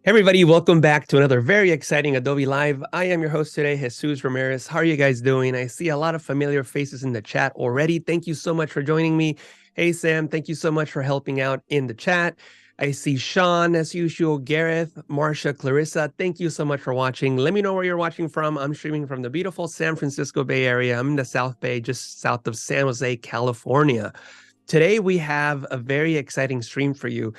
Everybody, welcome back to another very exciting Adobe Live. I am your host today, Jesus Ramirez. How are you guys doing? I see a lot of familiar faces in the chat already. Thank you so much for joining me. Hey, Sam, thank you so much for helping out in the chat. I see Sean, as usual, Gareth, Marsha, Clarissa. Thank you so much for watching. Let me know where you're watching from. I'm streaming from the beautiful San Francisco Bay Area. I'm in the South Bay, just south of San Jose, California. Today, we have a very exciting stream for you.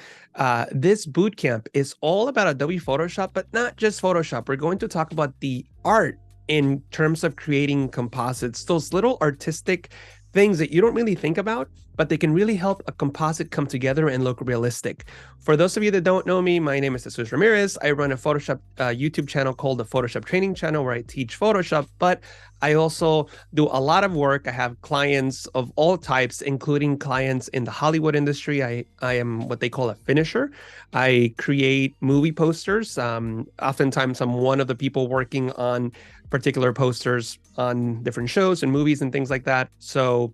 This bootcamp is all about Adobe Photoshop, but not just Photoshop. We're going to talk about the art in terms of creating composites, those little artistic things that you don't really think about, but they can really help a composite come together and look realistic. For those of you that don't know me, my name is Jesus Ramirez. I run a Photoshop YouTube channel called the Photoshop Training Channel, where I teach Photoshop, but I also do a lot of work. I have clients of all types, including clients in the Hollywood industry. I am what they call a finisher. I create movie posters. Oftentimes, I'm one of the people working on particular posters on different shows and movies and things like that. So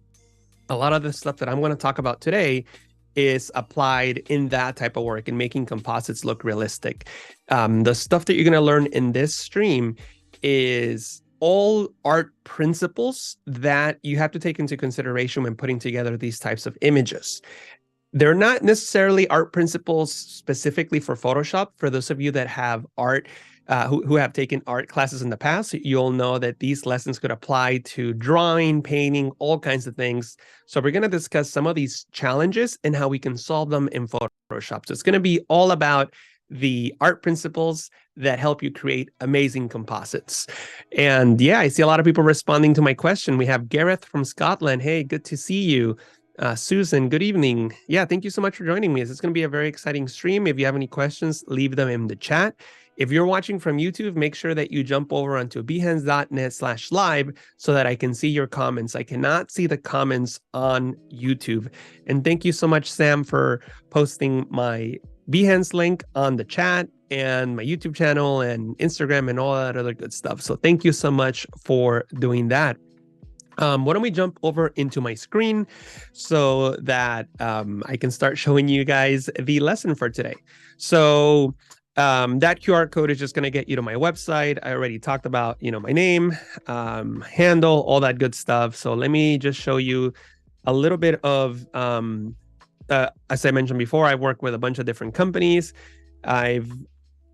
a lot of the stuff that I'm going to talk about today is applied in that type of work and making composites look realistic. The stuff that you're going to learn in this stream is all art principles that you have to take into consideration when putting together these types of images. They're not necessarily art principles specifically for Photoshop. For those of you that have art, who have taken art classes in the past, you'll know that these lessons could apply to drawing, painting, all kinds of things. So we're going to discuss some of these challenges and how we can solve them in Photoshop. So it's going to be all about the art principles that help you create amazing composites. And yeah, I see a lot of people responding to my question. We have Gareth from Scotland. Hey, good to see you. Susan, good evening. Yeah, thank you so much for joining me. This is going to be a very exciting stream. If you have any questions, leave them in the chat. If you're watching from YouTube, make sure that you jump over onto behance.net/live so that I can see your comments. I cannot see the comments on YouTube. And thank you so much, Sam, for posting my Behance link on the chat and my YouTube channel and Instagram and all that other good stuff. So thank you so much for doing that. Why don't we jump over into my screen so that I can start showing you guys the lesson for today. So that QR code is just going to get you to my website. I already talked about, my name, handle, all that good stuff. So let me just show you a little bit of, as I mentioned before, I work with a bunch of different companies. I've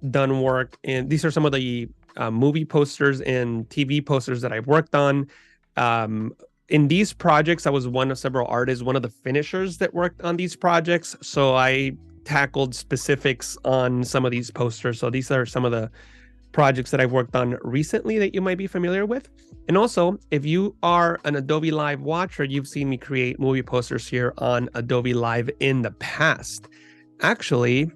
done work in, these are some of the movie posters and TV posters that I've worked on. In these projects, I was one of several artists, one of the finishers that worked on these projects. So I tackled specifics on some of these posters. So these are some of the projects that I've worked on recently that you might be familiar with. And also, if you are an Adobe Live watcher, you've seen me create movie posters here on Adobe Live in the past. Actually,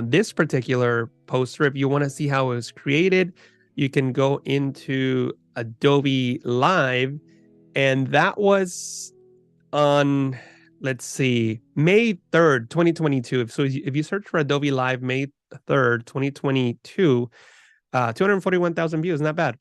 this particular poster, if you want to see how it was created, you can go into Adobe Live, and that was on, let's see, May 3rd, 2022. So if you search for Adobe Live, May 3rd, 2022, 241,000 views, not bad.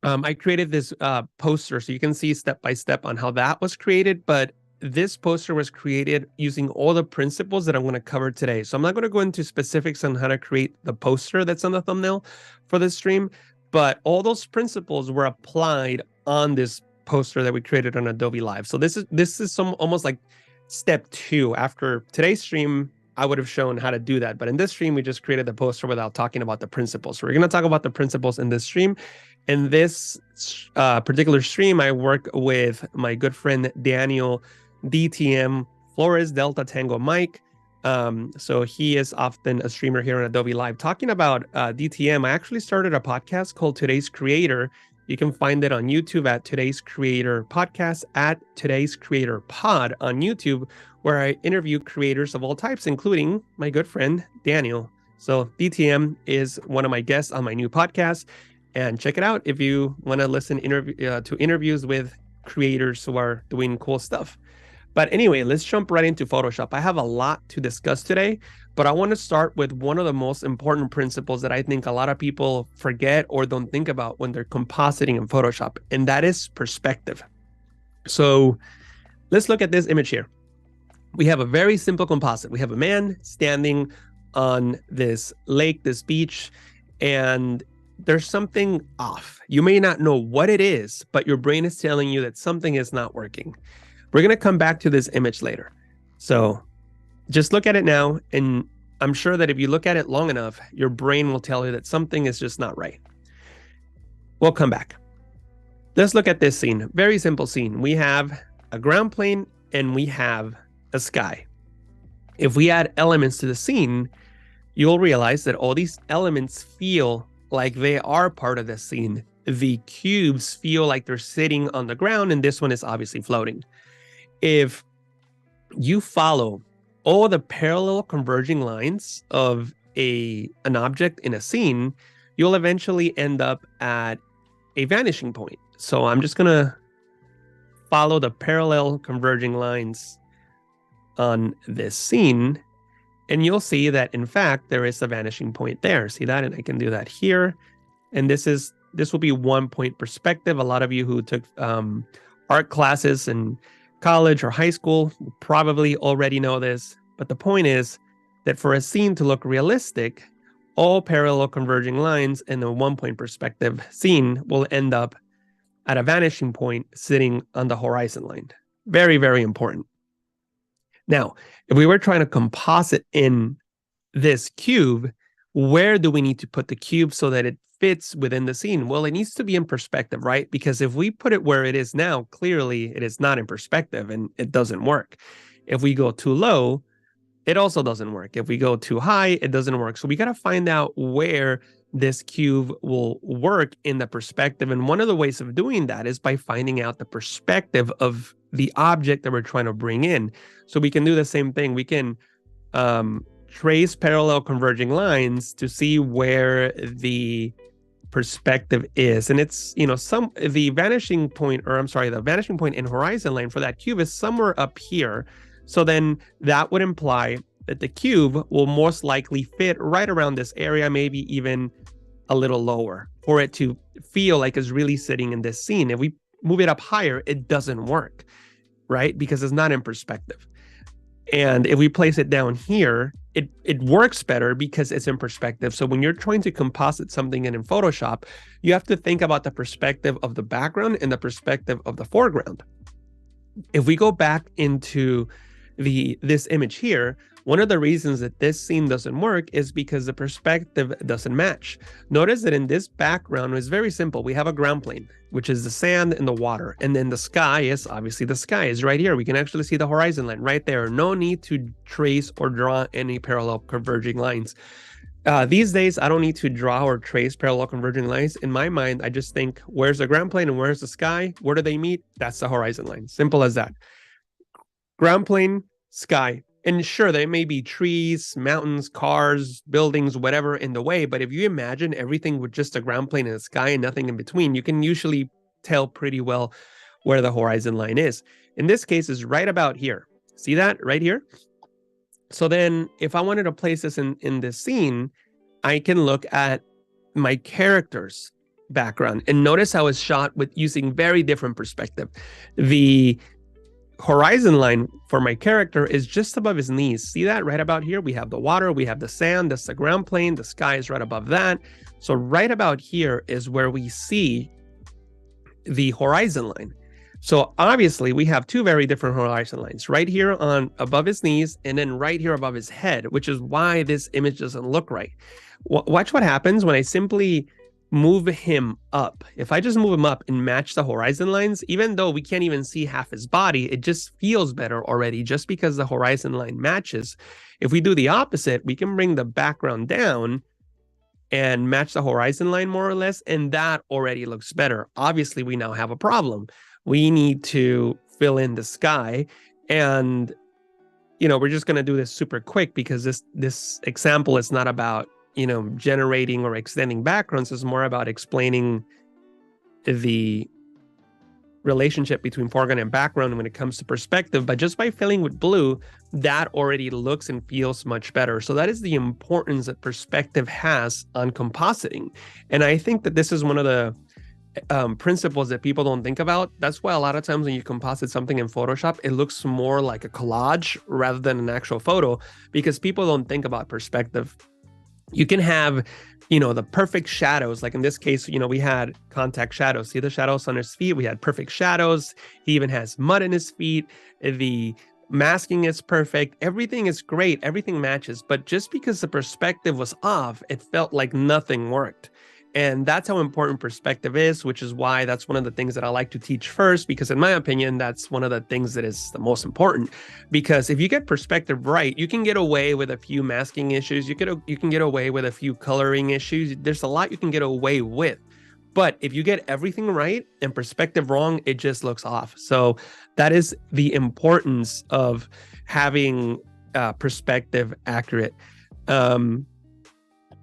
I created this poster, so you can see step by step on how that was created, but this poster was created using all the principles that I'm going to cover today. So I'm not going to go into specifics on how to create the poster that's on the thumbnail for this stream, but all those principles were applied on this poster that we created on Adobe Live. So this is some almost like step 2. After today's stream, I would have shown how to do that. But in this stream, we just created the poster without talking about the principles. So we're going to talk about the principles in this stream. In this particular stream, I work with my good friend Daniel DTM Flores Delta Tango Mike. So he is often a streamer here on Adobe Live. Talking about DTM, I actually started a podcast called Today's Creator. You can find it on YouTube at Today's Creator Podcast, at Today's Creator Pod on YouTube, where I interview creators of all types, including my good friend Daniel. So DTM is one of my guests on my new podcast, and check it out if you want to listen to interviews with creators who are doing cool stuff. But anyway, let's jump right into Photoshop. I have a lot to discuss today, but I want to start with one of the most important principles that I think a lot of people forget or don't think about when they're compositing in Photoshop, and that is perspective. So let's look at this image here. We have a very simple composite. We have a man standing on this lake, this beach, and there's something off. You may not know what it is, but your brain is telling you that something is not working. We're going to come back to this image later. So just look at it now, and I'm sure that if you look at it long enough, your brain will tell you that something is just not right. We'll come back. Let's look at this scene. Very simple scene. We have a ground plane and we have a sky. If we add elements to the scene, you'll realize that all these elements feel like they are part of the scene. The cubes feel like they're sitting on the ground, and this one is obviously floating. If you follow all the parallel converging lines of an object in a scene, you'll eventually end up at a vanishing point. So I'm just going to follow the parallel converging lines on this scene, and you'll see that, in fact, there is a vanishing point there. See that? And I can do that here. And this will be 1 point perspective. A lot of you who took art classes in college or high school probably already know this. But the point is that for a scene to look realistic, all parallel converging lines in a 1 point perspective scene will end up at a vanishing point sitting on the horizon line. Very, very important. Now, if we were trying to composite in this cube, where do we need to put the cube so that it fits within the scene? Well, it needs to be in perspective, right? Because if we put it where it is now, clearly it is not in perspective and it doesn't work. If we go too low, it also doesn't work. If we go too high, it doesn't work. So we got to find out where this cube will work in the perspective. And one of the ways of doing that is by finding out the perspective of the object that we're trying to bring in. So we can do the same thing. We can trace parallel converging lines to see where the perspective is. And it's, the vanishing point in horizon line for that cube is somewhere up here. So then that would imply that the cube will most likely fit right around this area, maybe even a little lower, for it to feel like it's really sitting in this scene. If we move it up higher, it doesn't work, right? Because it's not in perspective. And if we place it down here, it works better because it's in perspective. So when you're trying to composite something in Photoshop, you have to think about the perspective of the background and the perspective of the foreground. If we go back into this image here, one of the reasons that this scene doesn't work is because the perspective doesn't match. Notice that in this background, it's very simple. We have a ground plane, which is the sand and the water. And then the sky is obviously the sky is right here. We can actually see the horizon line right there. No need to trace or draw any parallel converging lines. These days, I don't need to draw or trace parallel converging lines. In my mind, I just think, where's the ground plane and where's the sky? Where do they meet? That's the horizon line. Simple as that. Ground plane, sky. And sure, there may be trees, mountains, cars, buildings, whatever in the way. But if you imagine everything with just a ground plane and a sky and nothing in between, you can usually tell pretty well where the horizon line is. In this case, it's right about here. See that right here? So then if I wanted to place this in this scene, I can look at my character's background and notice how it's shot with using very different perspective. The horizon line for my character is just above his knees. See that right about here? We have the water, we have the sand, that's the ground plane, the sky is right above that. So right about here is where we see the horizon line. So obviously we have two very different horizon lines, right here on above his knees and then right here above his head, which is why this image doesn't look right. Watch what happens when I simply move him up. If I just move him up and match the horizon lines, even though we can't even see half his body, it just feels better already just because the horizon line matches. If we do the opposite, we can bring the background down and match the horizon line more or less, and that already looks better. Obviously, we now have a problem. We need to fill in the sky, and we're just going to do this super quick because this example is not about generating or extending backgrounds. Is more about explaining the relationship between foreground and background when it comes to perspective. But just by filling with blue, that already looks and feels much better. So that is the importance that perspective has on compositing. And I think that this is one of the principles that people don't think about. That's why a lot of times when you composite something in Photoshop, it looks more like a collage rather than an actual photo, because people don't think about perspective. You can have, the perfect shadows. Like in this case, we had contact shadows. See the shadows on his feet? We had perfect shadows. He even has mud in his feet. The masking is perfect. Everything is great. Everything matches. But just because the perspective was off, it felt like nothing worked. And that's how important perspective is, which is why that's one of the things that I like to teach first, because in my opinion, that's one of the things that is the most important. Because if you get perspective right, you can get away with a few masking issues. You can get away with a few coloring issues. There's a lot you can get away with. But if you get everything right and perspective wrong, it just looks off. So that is the importance of having perspective accurate.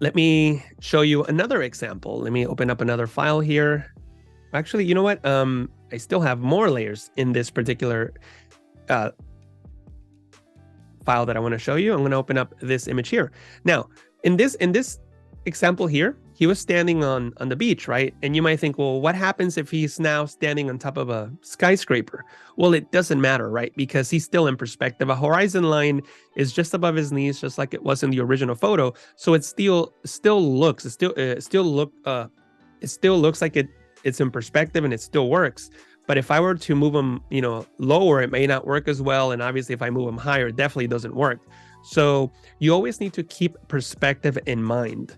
Let me show you another example. Let me open up another file here. Actually, you know what? I still have more layers in this particular file that I want to show you. I'm going to open up this image here. Now, in this example here, he was standing on the beach, right? And you might think, well, what happens if he's now standing on top of a skyscraper? Well, it doesn't matter, right? Because he's still in perspective. A horizon line is just above his knees, just like it was in the original photo. So it still looks like it's in perspective, and it still works. But if I were to move him, lower, it may not work as well. And obviously, if I move him higher, it definitely doesn't work. So you always need to keep perspective in mind.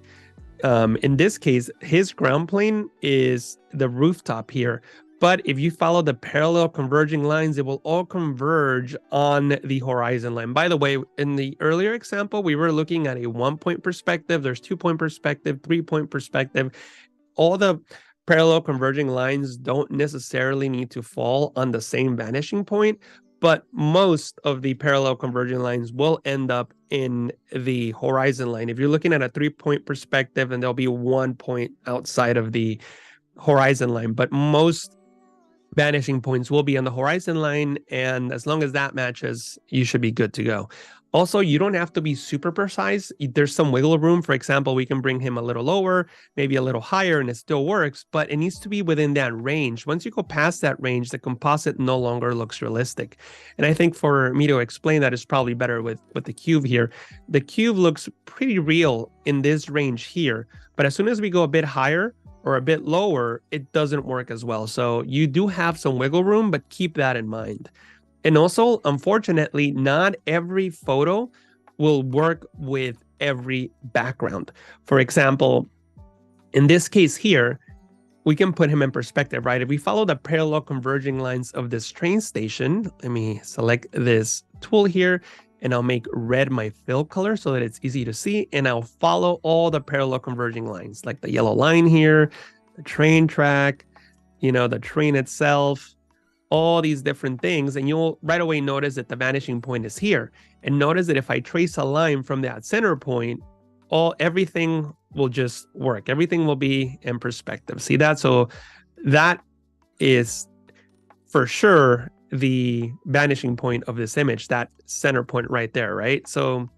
In this case, his ground plane is the rooftop here. But if you follow the parallel converging lines, it will all converge on the horizon line. By the way, in the earlier example, we were looking at a 1-point perspective. There's 2-point perspective, 3-point perspective. All the parallel converging lines don't necessarily need to fall on the same vanishing point, but most of the parallel converging lines will end up in the horizon line. If you're looking at a 3-point perspective, and there'll be 1 point outside of the horizon line, but most vanishing points will be on the horizon line, and as long as that matches, you should be good to go. Also, you don't have to be super precise. There's some wiggle room. For example, we can bring him a little lower, maybe a little higher, and it still works, but it needs to be within that range. Once you go past that range, the composite no longer looks realistic. And I think for me to explain that is probably better with the cube here. The cube looks pretty real in this range here, but as soon as we go a bit higher or a bit lower, it doesn't work as well. So you do have some wiggle room, but keep that in mind. And also, unfortunately, not every photo will work with every background. For example, in this case here, we can put him in perspective, right? If we follow the parallel converging lines of this train station, let me select this tool here, and I'll make red my fill color so that it's easy to see. And I'll follow all the parallel converging lines, like the yellow line here, the train track, the train itself, all these different things. And you'll right away notice that the vanishing point is here. And notice that if I trace a line from that center point, everything will just work. Everything will be in perspective. See that? So that is for sure the vanishing point of this image, that center point right there, right? So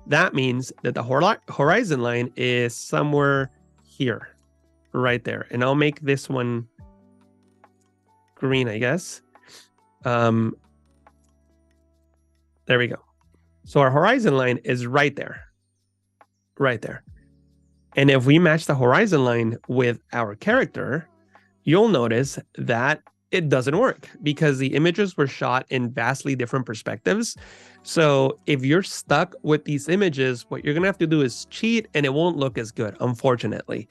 that means that the horizon line is somewhere here, right there. And I'll make this one green, I guess. There we go. So our horizon line is right there. Right there. And if we match the horizon line with our character, you'll notice that it doesn't work because the images were shot in vastly different perspectives. So if you're stuck with these images, what you're going to have to do is cheat, and it won't look as good, unfortunately.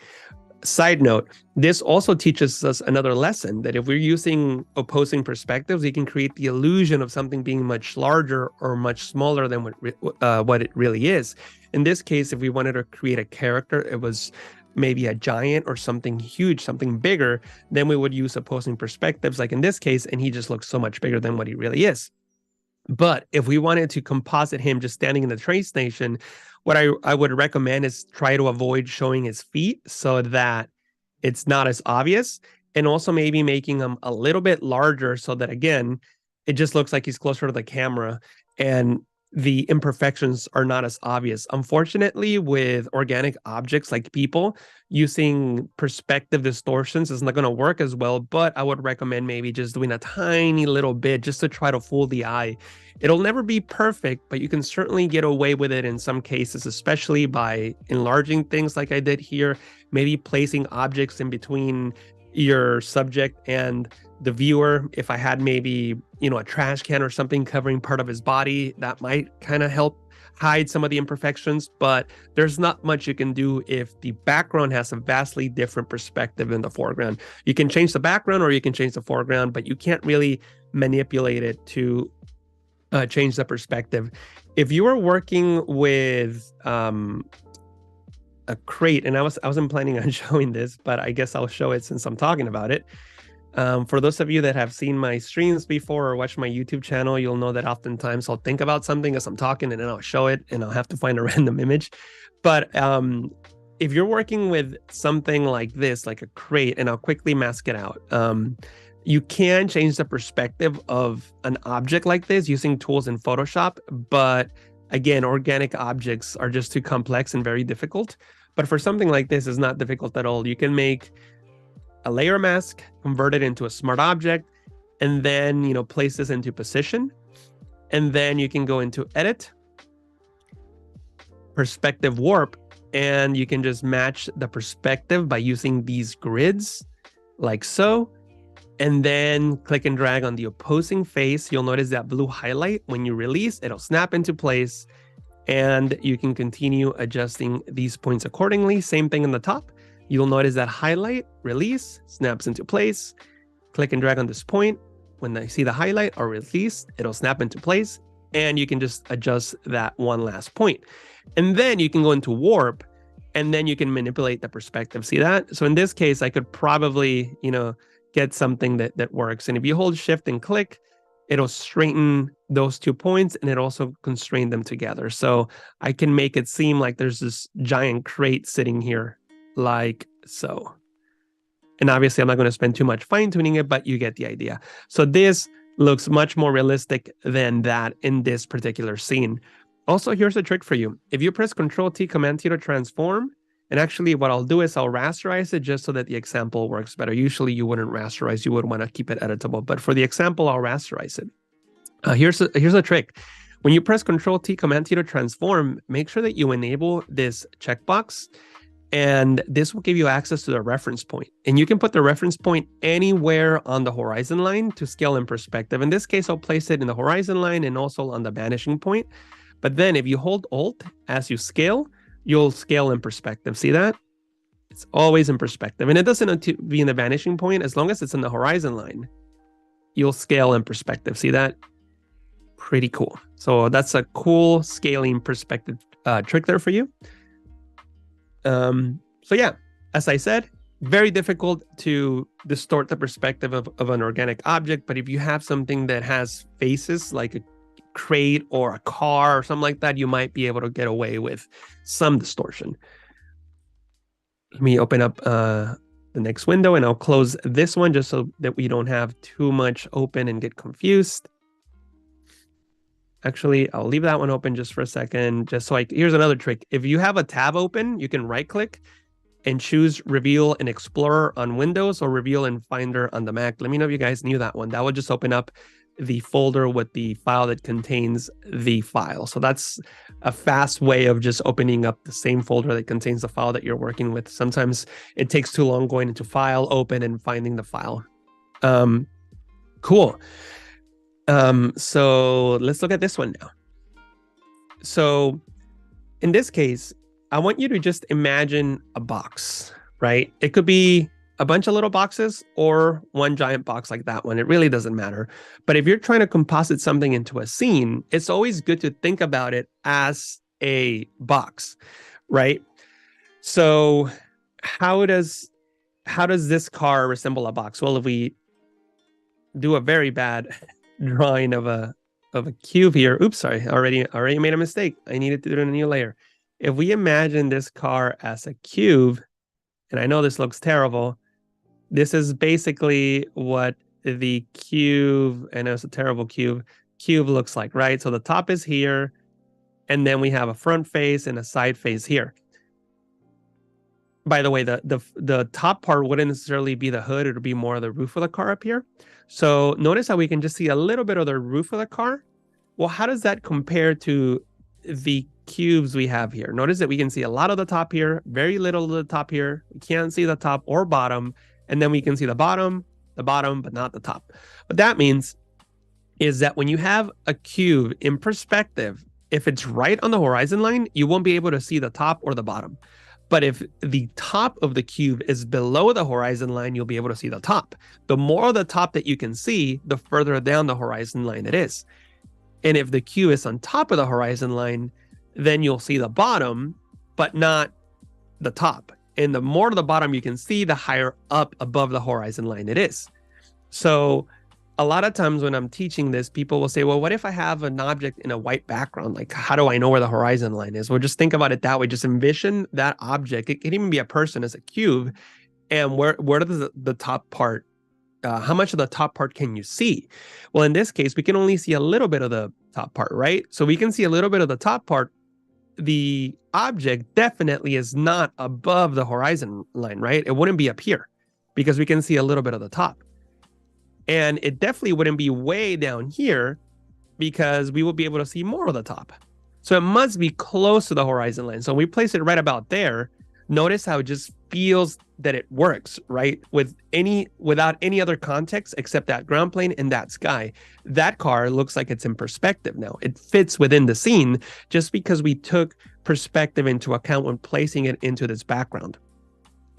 Side note, this also teaches us another lesson, that if we're using opposing perspectives, we can create the illusion of something being much larger or much smaller than what it really is. In this case, if we wanted to create a character, it was maybe a giant or something huge, something bigger, then we would use opposing perspectives, like in this case, and he just looks so much bigger than what he really is. But if we wanted to composite him just standing in the train station, what I would recommend is try to avoid showing his feet so that it's not as obvious, and also maybe making him a little bit larger so that, again, it just looks like he's closer to the camera. And the imperfections are not as obvious. Unfortunately, with organic objects like people, using perspective distortions is not going to work as well, but I would recommend maybe just doing a tiny little bit just to try to fool the eye. It'll never be perfect, but you can certainly get away with it in some cases, especially by enlarging things like I did here, maybe placing objects in between your subject and the viewer. If I had maybe, a trash can or something covering part of his body, that might kind of help hide some of the imperfections, but there's not much you can do if the background has a vastly different perspective in the foreground. You can change the background or you can change the foreground, but you can't really manipulate it to change the perspective. If you were working with a crate, and I wasn't planning on showing this, but I guess I'll show it since I'm talking about it. For those of you that have seen my streams before or watched my YouTube channel, you'll know that oftentimes I'll think about something as I'm talking and then I'll show it and I'll have to find a random image. But if you're working with something like this, like a crate, and I'll quickly mask it out, you can change the perspective of an object like this using tools in Photoshop. But again, organic objects are just too complex and very difficult. But for something like this, it's not difficult at all. You can make a layer mask, convert it into a smart object, and then, place this into position. And then you can go into edit, perspective warp, and you can just match the perspective by using these grids like so. And then click and drag on the opposing face. You'll notice that blue highlight. When you release, it'll snap into place, and you can continue adjusting these points accordingly. Same thing in the top. You'll notice that highlight, release, snaps into place. Click and drag on this point. When I see the highlight or release, it'll snap into place, and you can just adjust that one last point. And then you can go into warp, and then you can manipulate the perspective. See that? So in this case, I could probably, get something that works. And if you hold shift and click, it'll straighten those 2 points, and it also constrain them together. So I can make it seem like there's this giant crate sitting here like so. And obviously I'm not going to spend too much fine tuning it, but you get the idea. So this looks much more realistic than that in this particular scene. Also, here's a trick for you. If you press Control T, Command T to transform, and actually what I'll do is I'll rasterize it just so that the example works better. Usually you wouldn't rasterize, you would want to keep it editable, but for the example, I'll rasterize it. Here's a trick. When you press Control T, Command T to transform, make sure that you enable this checkbox, and this will give you access to the reference point. And you can put the reference point anywhere on the horizon line to scale in perspective. In this case, I'll place it in the horizon line and also on the vanishing point. But then if you hold Alt as you scale, you'll scale in perspective. See that? It's always in perspective. And it doesn't have to be in the vanishing point. As long as it's in the horizon line, you'll scale in perspective. See that? Pretty cool. So that's a cool scaling perspective trick there for you. So yeah, as I said, very difficult to distort the perspective of an organic object. But if you have something that has faces like a crate or a car or something like that, you might be able to get away with some distortion. Let me open up the next window, and I'll close this one just so that we don't have too much open and get confused. Actually, I'll leave that one open just for a second, just so here's another trick. If you have a tab open, you can right click and choose Reveal in Explorer on Windows or Reveal in Finder on the Mac. Let me know if you guys knew that one. That would just open up the folder with the file that contains the file. So that's a fast way of just opening up the same folder that contains the file that you're working with. Sometimes it takes too long going into File, Open, and finding the file. Cool. So let's look at this one now. So in this case, I want you to just imagine a box, right? It could be a bunch of little boxes or one giant box like that one. It really doesn't matter. But if you're trying to composite something into a scene, it's always good to think about it as a box, right? So how does this car resemble a box? Well, if we do a very bad drawing of a cube here. Oops, sorry, already made a mistake. I needed to do a new layer. If we imagine this car as a cube, and I know this looks terrible, this is basically what the cube, and it's a terrible cube, cube looks like, right? So the top is here, and then we have a front face and a side face here. By the way, the top part wouldn't necessarily be the hood. It would be more of the roof of the car up here. So notice how we can just see a little bit of the roof of the car. Well, how does that compare to the cubes we have here? Notice that we can see a lot of the top here, very little of the top here. We can't see the top or bottom. And then we can see the bottom, but not the top. What that means is that when you have a cube in perspective, if it's right on the horizon line, you won't be able to see the top or the bottom. But if the top of the cube is below the horizon line, you'll be able to see the top. The more of the top that you can see, the further down the horizon line it is. And if the cube is on top of the horizon line, then you'll see the bottom, but not the top. And the more of the bottom you can see, the higher up above the horizon line it is. So a lot of times when I'm teaching this, people will say, well, what if I have an object in a white background? Like, how do I know where the horizon line is? Well, just think about it that way. Just envision that object. It can even be a person as a cube. And where does the top part, how much of the top part can you see? Well, in this case, we can only see a little bit of the top part, right? So we can see a little bit of the top part. The object definitely is not above the horizon line, right? It wouldn't be up here because we can see a little bit of the top. And it definitely wouldn't be way down here because we will be able to see more of the top. So it must be close to the horizon line. So when we place it right about there, notice how it just feels that it works, right? Without any other context except that ground plane and that sky. That car looks like it's in perspective now. It fits within the scene just because we took perspective into account when placing it into this background.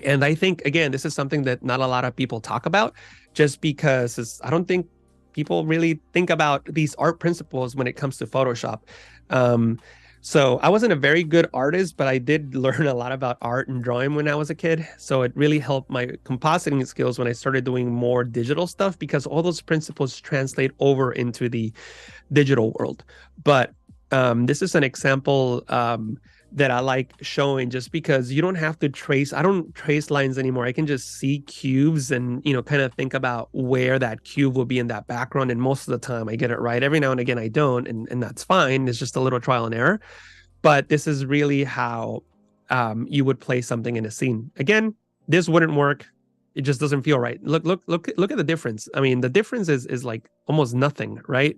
And I think, again, this is something that not a lot of people talk about just because I don't think people really think about these art principles when it comes to Photoshop. So I wasn't a very good artist, but I did learn a lot about art and drawing when I was a kid. So it really helped my compositing skills when I started doing more digital stuff because all those principles translate over into the digital world. But this is an example that I like showing just because you don't have to trace. I don't trace lines anymore. I can just see cubes and, kind of think about where that cube will be in that background. And most of the time I get it right. Every now and again I don't, and that's fine. It's just a little trial and error. But this is really how you would place something in a scene. Again, this wouldn't work. It just doesn't feel right. Look at the difference. I mean, the difference is like almost nothing, right?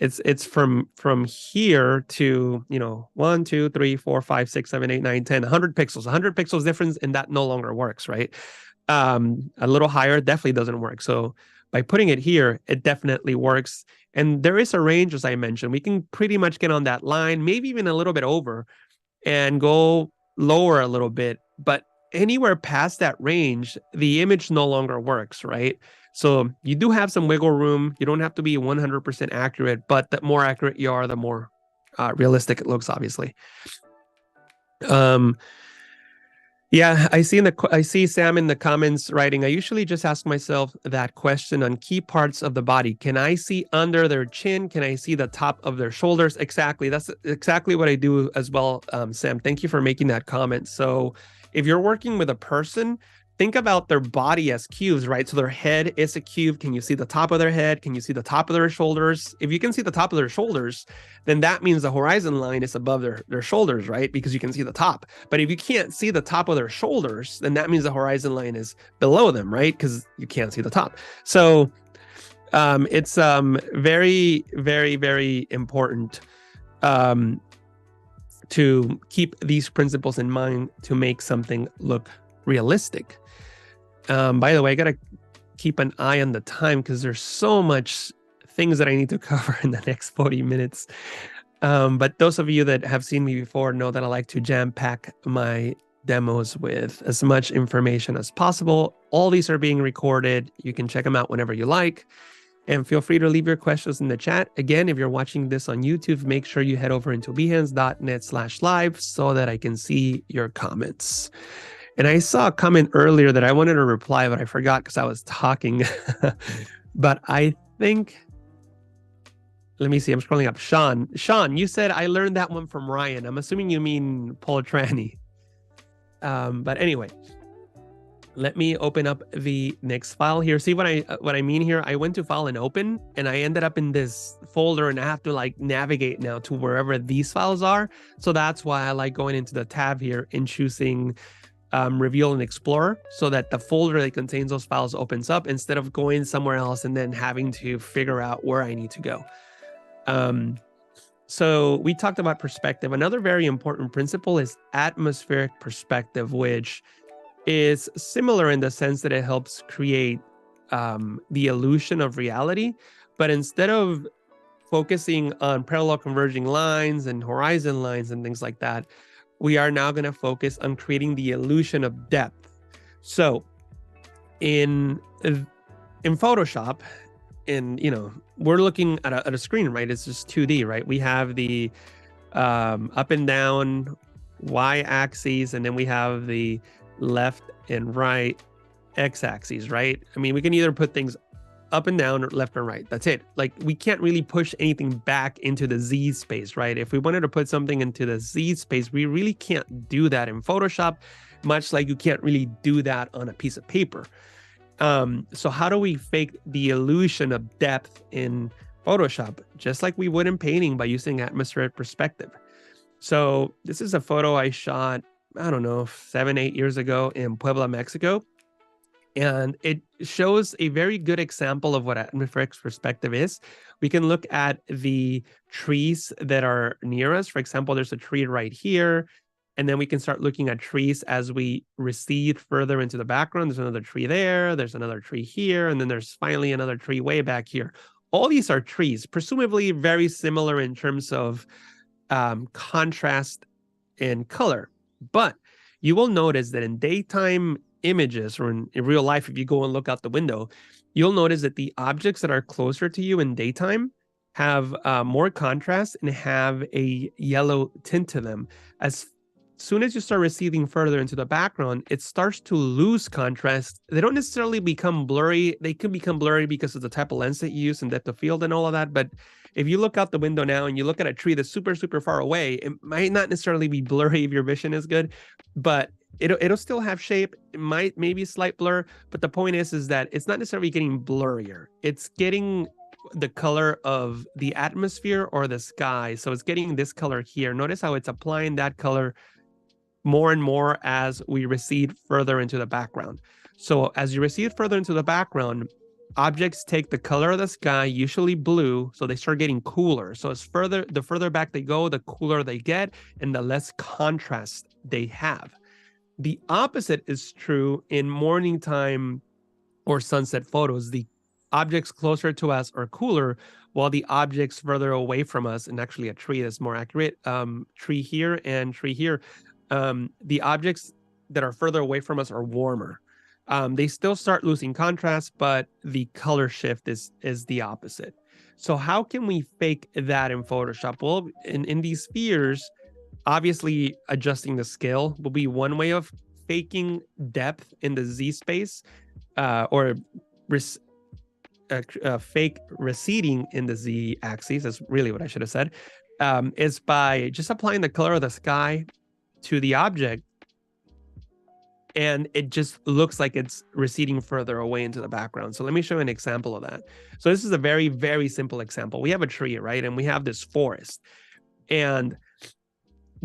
It's from here to 1, 2, 3, 4, 5, 6, 7, 8, 9, 10, 100 pixels. 100 pixels difference, and that no longer works, right? A little higher definitely doesn't work. So by putting it here, it definitely works. And there is a range, as I mentioned. We can pretty much get on that line, maybe even a little bit over, and go lower a little bit. But anywhere past that range, the image no longer works, right? So you do have some wiggle room. You don't have to be 100% accurate, but the more accurate you are, the more realistic it looks, obviously. Yeah, I see Sam in the comments writing, I usually just ask myself that question on key parts of the body. Can I see under their chin? Can I see the top of their shoulders? Exactly. That's exactly what I do as well, Sam. Thank you for making that comment. So if you're working with a person, think about their body as cubes, right? So their head is a cube. Can you see the top of their head? Can you see the top of their shoulders? If you can see the top of their shoulders, then that means the horizon line is above their shoulders, right? Because you can see the top. But if you can't see the top of their shoulders, then that means the horizon line is below them, right? Because you can't see the top. So it's very, very, very important to keep these principles in mind to make something look realistic. By the way, I got to keep an eye on the time because there's so much things that I need to cover in the next 40 minutes. But those of you that have seen me before know that I like to jam pack my demos with as much information as possible. All these are being recorded. You can check them out whenever you like. And feel free to leave your questions in the chat. Again, if you're watching this on YouTube, make sure you head over into behance.net/live so that I can see your comments. And I saw a comment earlier that I wanted to reply, but I forgot because I was talking. But I think, let me see, I'm scrolling up. Sean, you said I learned that one from Ryan. I'm assuming you mean Paul Trani. But anyway, Let me open up the next file here. See what I mean here? I went to file and open, and I ended up in this folder, and I have to like navigate now to wherever these files are. So that's why I like going into the tab here and choosing reveal and explore, so that the folder that contains those files opens up instead of going somewhere else and then having to figure out where I need to go. So we talked about perspective. Another very important principle is atmospheric perspective, which is similar in the sense that it helps create the illusion of reality. But instead of focusing on parallel converging lines and horizon lines and things like that, we are now going to focus on creating the illusion of depth. So in Photoshop, we're looking at a screen, right? It's just 2D, right? We have the up and down y-axis, and then we have the left and right x-axis, right? I mean, we can either put things up and down or left and right. That's it. Like, we can't really push anything back into the Z space, right? If we wanted to put something into the Z space, we really can't do that in Photoshop, much like you can't really do that on a piece of paper. So how do we fake the illusion of depth in Photoshop? Just like we would in painting, by using atmospheric perspective. So this is a photo I shot, I don't know, 7-8 years ago in Puebla, Mexico. And it shows a very good example of what atmospheric perspective is. We can look at the trees that are near us. For example, there's a tree right here. And then we can start looking at trees as we recede further into the background. There's another tree there. There's another tree here. And then there's finally another tree way back here. All these are trees, presumably very similar in terms of contrast and color. But you will notice that in daytime images, or in real life, if you go and look out the window, you'll notice that the objects that are closer to you in daytime have more contrast and have a yellow tint to them. As soon as you start receding further into the background, it starts to lose contrast. They don't necessarily become blurry. They can become blurry because of the type of lens that you use and depth of field and all of that. But if you look out the window now and you look at a tree that's super, super far away, it might not necessarily be blurry if your vision is good, but it'll still have shape. It might maybe slight blur, but the point is that it's not necessarily getting blurrier. It's getting the color of the atmosphere or the sky. So it's getting this color here. Notice how it's applying that color more and more as we recede further into the background. So as you recede further into the background, objects take the color of the sky, usually blue, so they start getting cooler. So the further back they go, the cooler they get, and the less contrast they have. The opposite is true in morning time or sunset photos. The objects closer to us are cooler, while the objects further away from us, and actually a tree that's more accurate, tree here and tree here, the objects that are further away from us are warmer. They still start losing contrast, but the color shift is the opposite. So how can we fake that in Photoshop? Well, in these spheres, obviously adjusting the scale will be one way of faking depth in the Z space, or fake receding in the Z axis. That's really what I should have said, is by just applying the color of the sky to the object, and it just looks like it's receding further away into the background. So let me show you an example of that. So this is a very, very simple example. We have a tree, right? And we have this forest. And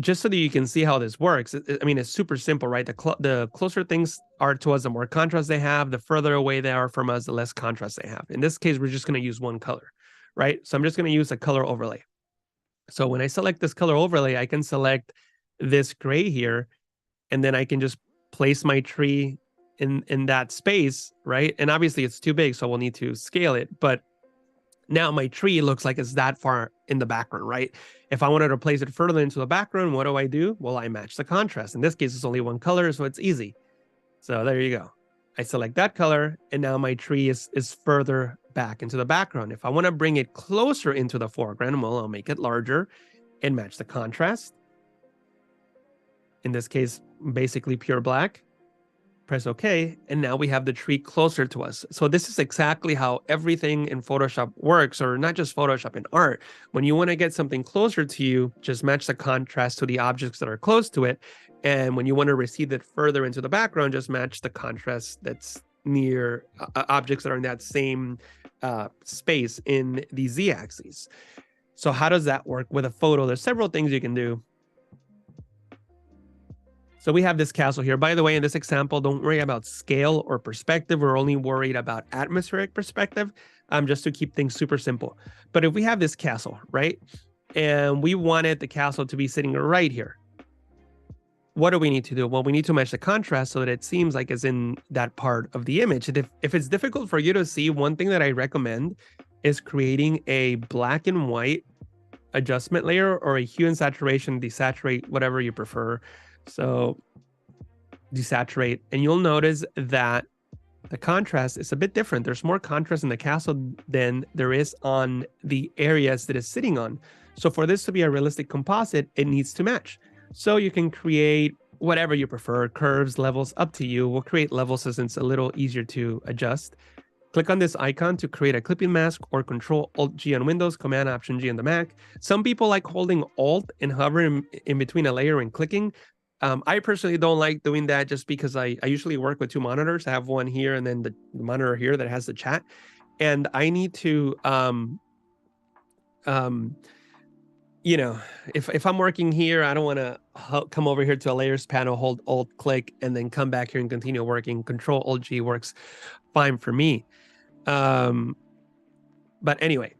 just so that you can see how this works, I mean, it's super simple, right? The closer things are to us, the more contrast they have. The further away they are from us, the less contrast they have. In this case, we're just going to use one color, right? So I'm just going to use a color overlay. So when I select this color overlay, I can select this gray here, and then I can just place my tree in that space, right? And obviously it's too big, so we'll need to scale it. But now my tree looks like it's that far in the background, right? If I wanted to place it further into the background, what do? Well, I match the contrast. In this case, it's only one color, so it's easy. So there you go. I select that color, and now my tree is further back into the background. If I want to bring it closer into the foreground, well, I'll make it larger and match the contrast. In this case, basically pure black. Press OK, and now we have the tree closer to us. So this is exactly how everything in Photoshop works, or not just Photoshop, in art. When you want to get something closer to you, just match the contrast to the objects that are close to it, And when you want to recede it further into the background, just match the contrast that's near objects that are in that same space in the z-axis. So how does that work with a photo? There's several things you can do. So we have this castle here. By the way, in this example, don't worry about scale or perspective. We're only worried about atmospheric perspective, just to keep things super simple. But if we have this castle, right, and we wanted the castle to be sitting right here, what do we need to do? Well, we need to match the contrast so that it seems like it's in that part of the image. And if it's difficult for you to see, one thing that I recommend is creating a black and white adjustment layer, or a hue and saturation, desaturate, whatever you prefer. So desaturate, and you'll notice that the contrast is a bit different. There's more contrast in the castle than there is on the areas that it's sitting on. So for this to be a realistic composite, it needs to match. So you can create whatever you prefer, curves, levels, up to you. We'll create levels since it's a little easier to adjust. Click on this icon to create a clipping mask, or Control-Alt-G on Windows, Command-Option-G on the Mac. Some people like holding Alt and hovering in between a layer and clicking. I personally don't like doing that, just because I usually work with two monitors. I have one here and then the monitor here that has the chat. And I need to, you know, if I'm working here, I don't want to come over here to a layers panel, hold Alt, click, and then come back here and continue working. Control-Alt-G works fine for me. But anyway,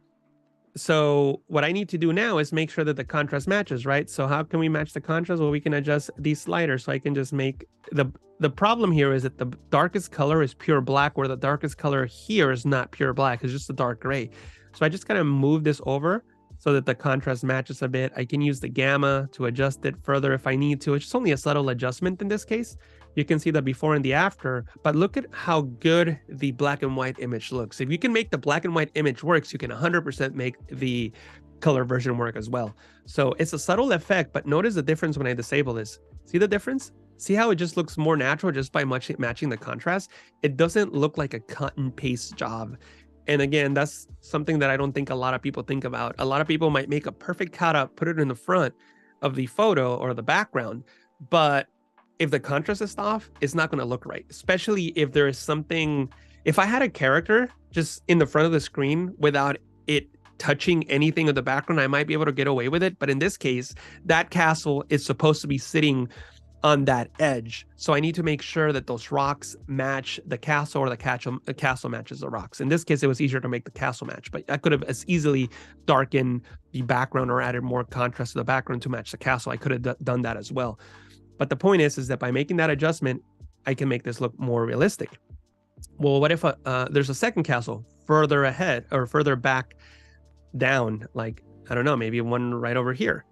so what I need to do now is make sure that the contrast matches, right? So how can we match the contrast? Well, we can adjust these sliders. So I can just make the problem here is that the darkest color is pure black, where the darkest color here is not pure black, it's just a dark gray. So I just kind of move this over so that the contrast matches a bit. I can use the gamma to adjust it further if I need to. It's just only a subtle adjustment in this case. You can see the before and the after, but look at how good the black and white image looks. If you can make the black and white image works, you can 100% make the color version work as well. So it's a subtle effect, but notice the difference when I disable this. See the difference? See how it just looks more natural just by matching the contrast? It doesn't look like a cut and paste job. And again, that's something that I don't think a lot of people think about. A lot of people might make a perfect cutout, put it in the front of the photo or the background, but if the contrast is off, it's not going to look right, especially if there is something. If I had a character just in the front of the screen without it touching anything of the background, I might be able to get away with it. But in this case, that castle is supposed to be sitting on that edge. So I need to make sure that those rocks match the castle, or the castle matches the rocks. In this case, it was easier to make the castle match, but I could have as easily darkened the background or added more contrast to the background to match the castle. I could have done that as well. But the point is that by making that adjustment, I can make this look more realistic. Well, what if there's a second castle further ahead or further back down, like, I don't know, maybe one right over here,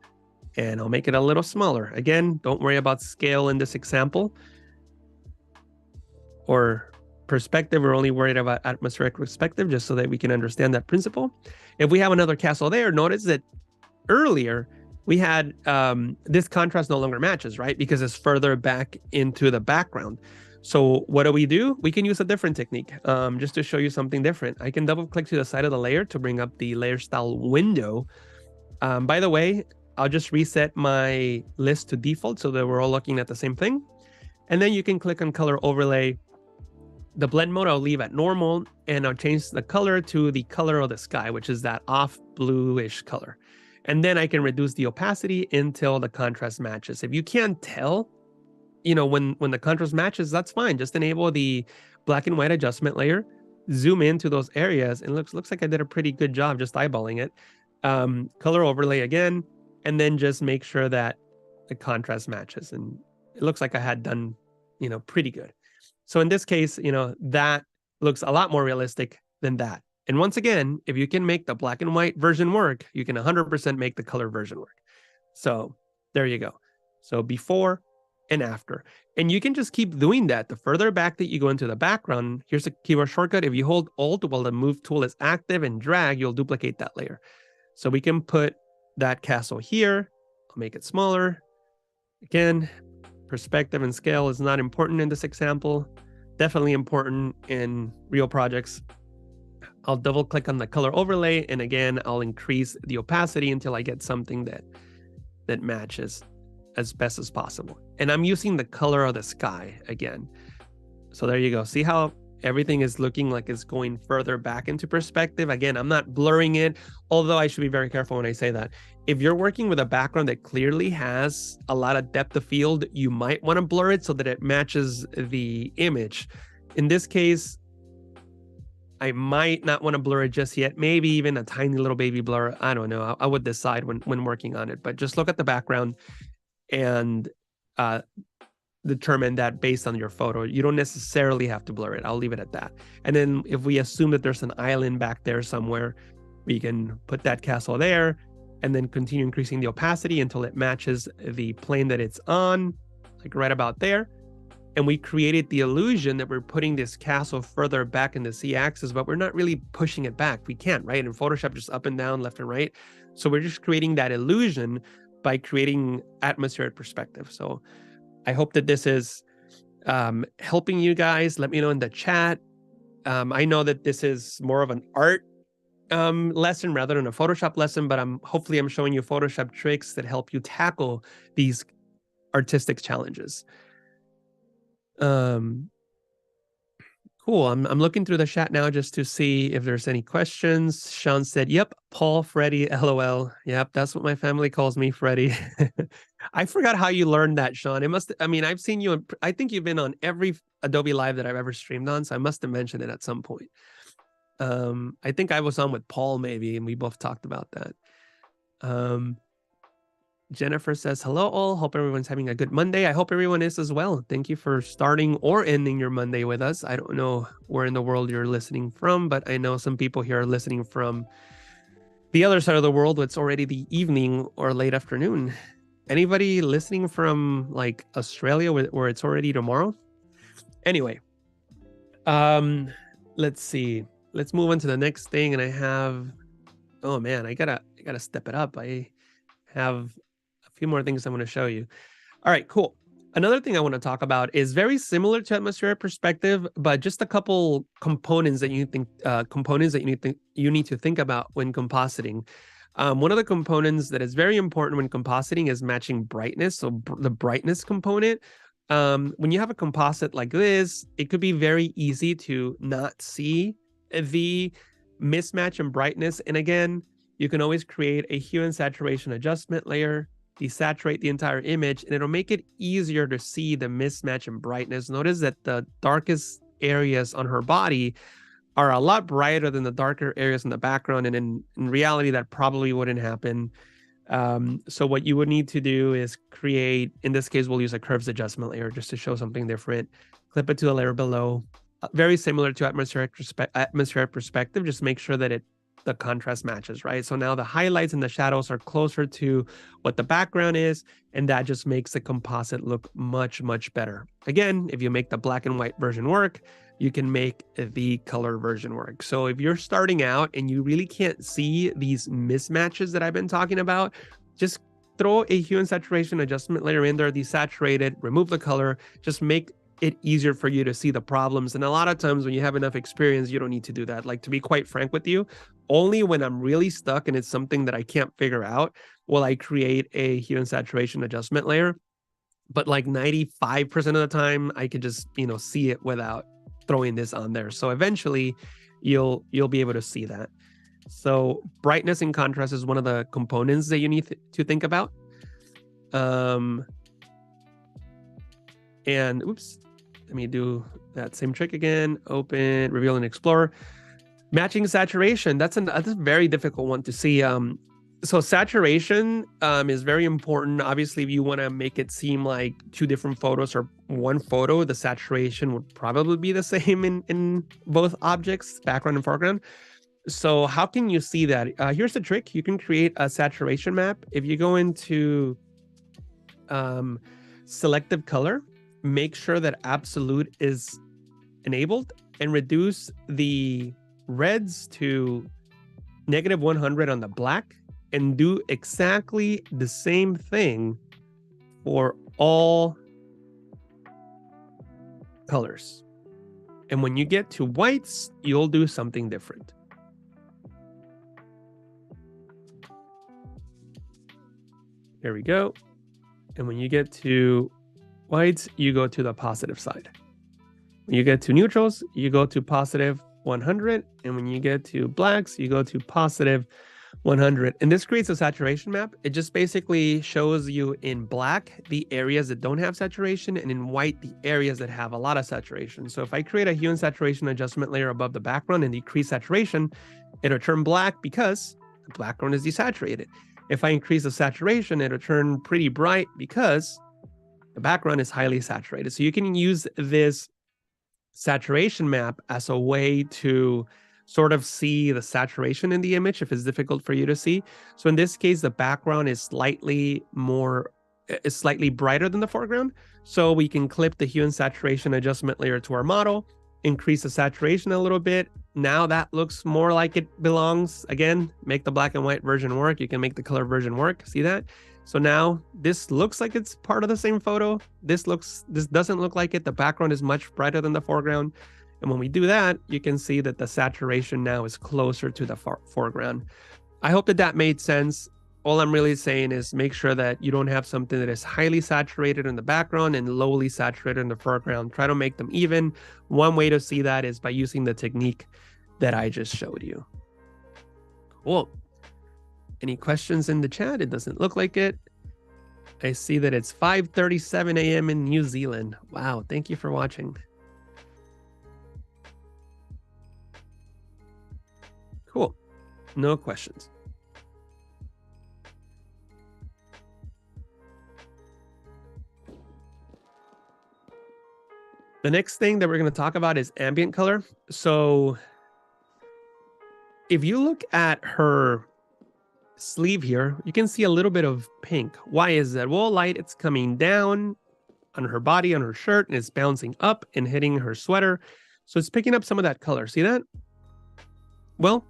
and I'll make it a little smaller. Again, don't worry about scale in this example or perspective. We're only worried about atmospheric perspective, just so that we can understand that principle. If we have another castle there, notice that earlier we had this contrast no longer matches, right? Because it's further back into the background. So what do? We can use a different technique just to show you something different. I can double click to the side of the layer to bring up the layer style window. By the way, I'll just reset my list to default so that we're all looking at the same thing. And then you can click on color overlay. The blend mode I'll leave at normal, and I'll change the color to the color of the sky, which is that off bluish color. And then I can reduce the opacity until the contrast matches. If you can't tell, when the contrast matches, that's fine. Just enable the black and white adjustment layer, zoom into those areas, and looks like I did a pretty good job just eyeballing it. Color overlay again, and then just make sure that the contrast matches. And it looks like I had done, pretty good. So in this case, that looks a lot more realistic than that. And once again, if you can make the black and white version work, you can 100% make the color version work. So there you go. So before and after. And you can just keep doing that. The further back that you go into the background, here's a keyboard shortcut. If you hold Alt while the move tool is active and drag, you'll duplicate that layer. So we can put that castle here. I'll make it smaller. Again, perspective and scale is not important in this example. Definitely important in real projects. I'll double click on the color overlay, and again, I'll increase the opacity until I get something that matches as best as possible. And I'm using the color of the sky again. So there you go. See how everything is looking like it's going further back into perspective? Again, I'm not blurring it, although I should be very careful when I say that. If you're working with a background that clearly has a lot of depth of field, you might want to blur it so that it matches the image. In this case, I might not want to blur it just yet. Maybe even a tiny little baby blur. I don't know. I would decide when working on it. But just look at the background and determine that based on your photo. You don't necessarily have to blur it. I'll leave it at that. And then if we assume that there's an island back there somewhere, we can put that castle there and then continue increasing the opacity until it matches the plane that it's on, like right about there. And we created the illusion that we're putting this castle further back in the Z-axis, but we're not really pushing it back. We can't, right? In Photoshop, just up and down, left and right. So we're just creating that illusion by creating atmospheric perspective. So I hope that this is helping you guys. Let me know in the chat. I know that this is more of an art lesson rather than a Photoshop lesson, but hopefully I'm showing you Photoshop tricks that help you tackle these artistic challenges. Cool. I'm looking through the chat now just to see if there's any questions. Sean said, "Yep, Paul, Freddy, LOL." Yep, that's what my family calls me, Freddy. I forgot how you learned that, Sean. I mean, I've seen you. I think you've been on every Adobe Live that I've ever streamed on, so I must have mentioned it at some point. I think I was on with Paul maybe, and we both talked about that. Jennifer says, "Hello all, hope everyone's having a good Monday." I hope everyone is as well. Thank you for starting or ending your Monday with us. I don't know where in the world you're listening from, but I know some people here are listening from the other side of the world. It's already the evening or late afternoon. Anybody listening from like Australia where it's already tomorrow? Anyway, let's see. Let's move on to the next thing. And I have, oh man, I gotta step it up. I have a few more things I want to show you. All right, cool. Another thing I want to talk about is very similar to atmospheric perspective, but just a couple components that you need to think about when compositing. One of the components that is very important when compositing is matching brightness. So the brightness component. When you have a composite like this, it could be very easy to not see the mismatch in brightness. And again, you can always create a hue and saturation adjustment layer, desaturate the entire image, and it'll make it easier to see the mismatch in brightness. Notice that the darkest areas on her body are a lot brighter than the darker areas in the background, and in reality, that probably wouldn't happen. So what you would need to do is create, in this case, we'll use a curves adjustment layer just to show something different. Clip it to the layer below. Very similar to atmospheric perspective, just make sure that the contrast matches, right? So now the highlights and the shadows are closer to what the background is, and that just makes the composite look much, much better. Again, if you make the black and white version work, you can make the color version work. So if you're starting out and you really can't see these mismatches that I've been talking about, just throw a hue and saturation adjustment layer in there, desaturate it, remove the color, just make it easier for you to see the problems. And a lot of times when you have enough experience, you don't need to do that. Like, to be quite frank with you, only when I'm really stuck and it's something that I can't figure out will I create a hue and saturation adjustment layer. But like 95% of the time, I could just, see it without throwing this on there. So eventually you'll be able to see that. So brightness and contrast is one of the components that you need to think about. And oops, let me do that same trick again. Open, reveal, and explore. Matching saturation. That's a very difficult one to see. So saturation is very important. Obviously, if you want to make it seem like two different photos or one photo, the saturation would probably be the same in both objects, background and foreground. So how can you see that? Here's the trick. You can create a saturation map. If you go into selective color, make sure that absolute is enabled and reduce the reds to -100 on the black, and do exactly the same thing for all colors. And when you get to whites, you'll do something different. Here we go. And when you get to whites, you go to the positive side. When you get to neutrals, you go to positive 100. And when you get to blacks, you go to positive 100. And this creates a saturation map. It just basically shows you in black the areas that don't have saturation, and in white the areas that have a lot of saturation. So if I create a hue and saturation adjustment layer above the background and decrease saturation, it'll turn black because the background is desaturated. If I increase the saturation, it'll turn pretty bright because the background is highly saturated. So you can use this saturation map as a way to sort of see the saturation in the image if it's difficult for you to see. So in this case, the background is slightly brighter than the foreground. So we can clip the hue and saturation adjustment layer to our model, increase the saturation a little bit. Now that looks more like it belongs. Again, make the black and white version work. You can make the color version work. See that? So now this looks like it's part of the same photo. This doesn't look like it. The background is much brighter than the foreground. And when we do that, you can see that the saturation now is closer to the foreground. I hope that that made sense. All I'm really saying is make sure that you don't have something that is highly saturated in the background and lowly saturated in the foreground. Try to make them even. One way to see that is by using the technique that I just showed you. Cool. Any questions in the chat? It doesn't look like it. I see that it's 5:37 a.m. in New Zealand. Wow, thank you for watching. Cool. No questions. The next thing that we're going to talk about is ambient color. So if you look at her sleeve here, you can see a little bit of pink. Why is that? Well, light, it's coming down on her body, on her shirt, and it's bouncing up and hitting her sweater. So it's picking up some of that color. See that? Well,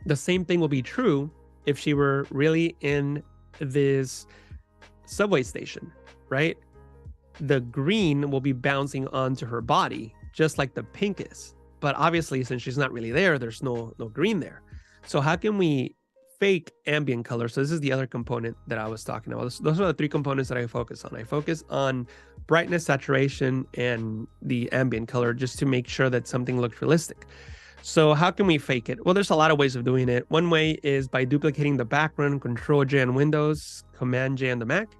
the same thing will be true if she were really in this subway station, right? The green will be bouncing onto her body, just like the pink is. But obviously, since she's not really there, there's no green there. So how can we fake ambient color? So this is the other component that I was talking about. Those are the three components that I focus on. I focus on brightness, saturation, and the ambient color just to make sure that something looks realistic. So how can we fake it? Well, there's a lot of ways of doing it. One way is by duplicating the background, Control J on Windows, Command J on the Mac.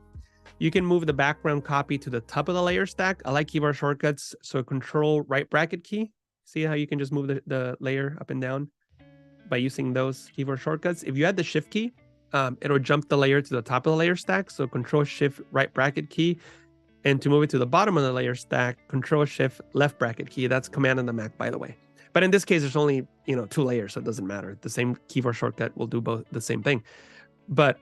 You can move the background copy to the top of the layer stack. I like keyboard shortcuts. So Control right bracket key. See how you can just move the layer up and down by using those keyboard shortcuts. If you add the Shift key, it'll jump the layer to the top of the layer stack. So Control Shift right bracket key. And to move it to the bottom of the layer stack, Control Shift left bracket key. That's Command on the Mac, by the way. But in this case, there's only 2 layers, so it doesn't matter. The same keyboard shortcut will do both the same thing. But